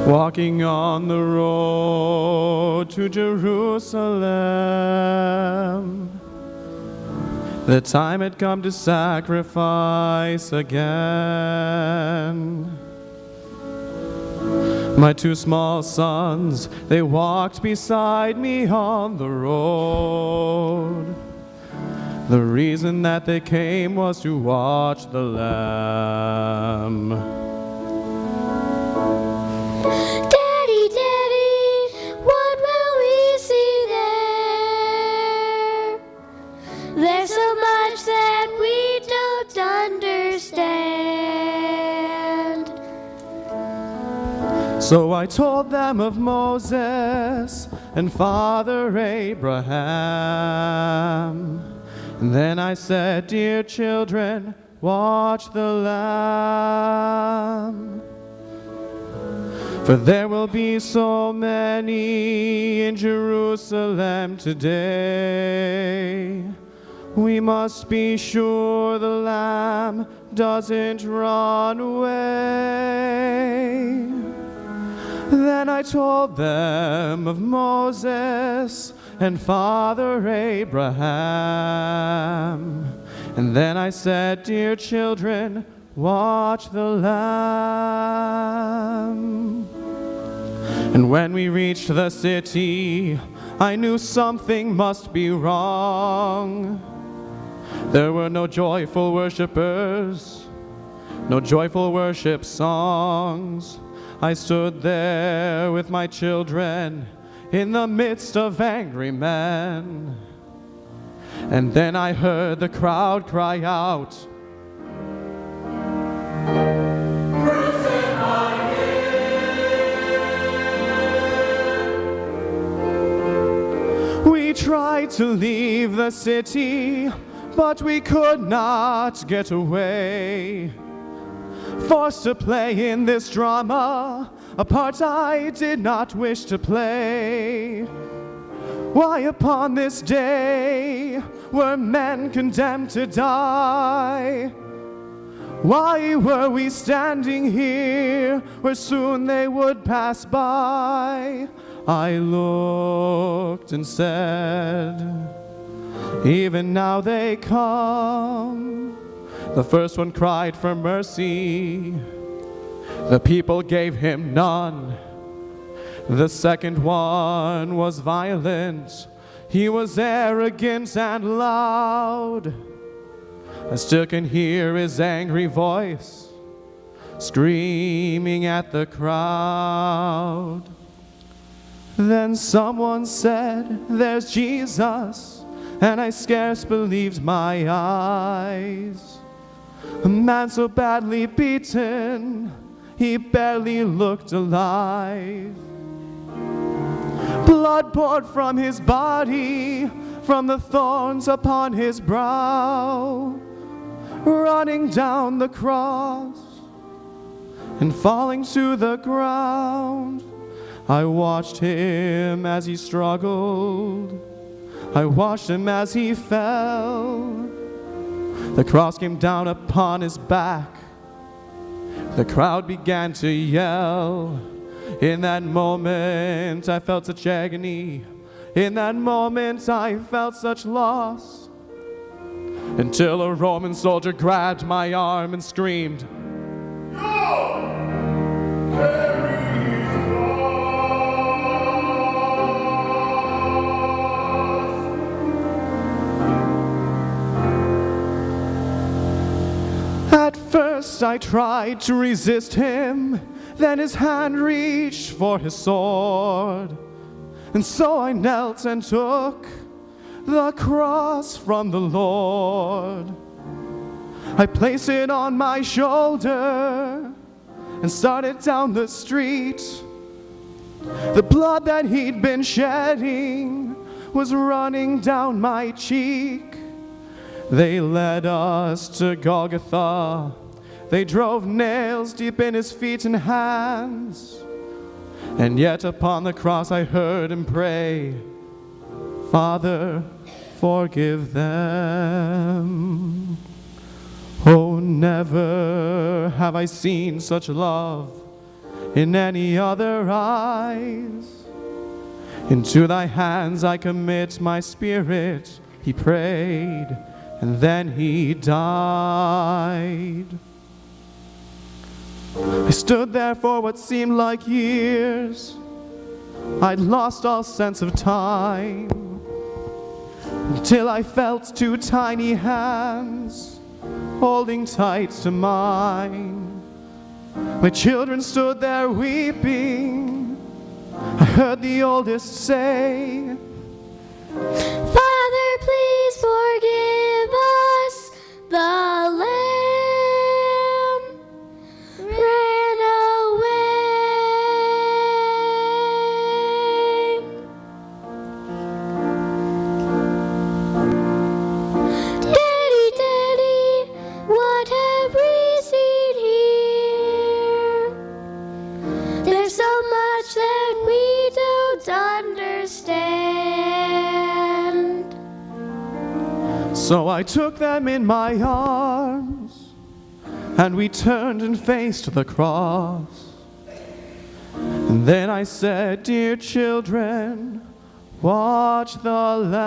Walking on the road to Jerusalem, the time had come to sacrifice again. My two small sons, they walked beside me on the road. The reason that they came was to watch the Lamb. Daddy, Daddy, what will we see there? There's so much that we don't understand. So I told them of Moses and Father Abraham. And then I said, dear children, watch the Lamb. For there will be so many in Jerusalem today. We must be sure the Lamb doesn't run away. Then I told them of Moses and Father Abraham. And then I said, dear children, watch the Lamb. And when we reached the city, I knew something must be wrong. There were no joyful worshipers, no joyful worship songs. I stood there with my children in the midst of angry men. And then I heard the crowd cry out, "Crucify him!" We tried to leave the city, but we could not get away. Forced to play in this drama, a part I did not wish to play. Why upon this day were men condemned to die? Why were we standing here where soon they would pass by? I looked and said, even now they come. The first one cried for mercy. The people gave him none. The second one was violent. He was arrogant and loud. I still can hear his angry voice screaming at the crowd. Then someone said, there's Jesus, and I scarce believed my eyes. A man so badly beaten, he barely looked alive. Blood poured from his body, from the thorns upon his brow, running down the cross and falling to the ground. I watched him as he struggled. I watched him as he fell. The cross came down upon his back. The crowd began to yell. In that moment, I felt such agony. In that moment, I felt such loss. Until a Roman soldier grabbed my arm and screamed, "No! Carry his cross." At first, I tried to resist him. Then his hand reached for his sword. And so I knelt and took the cross from the Lord. I placed it on my shoulder and started down the street. The blood that he'd been shedding was running down my cheek. They led us to Golgotha. They drove nails deep in his feet and hands. And yet upon the cross I heard him pray, Father, forgive them. Oh, never have I seen such love in any other eyes. Into thy hands I commit my spirit, he prayed, and then he died. I stood there for what seemed like years. I'd lost all sense of time, until I felt two tiny hands holding tight to mine. My children stood there weeping. I heard the oldest say, Father, please forgive us. The lamb ran away. Daddy, Daddy, what have we seen here? There's so much that we don't understand. So I took them in my arms, and we turned and faced the cross. And then I said, dear children, watch the Lamb.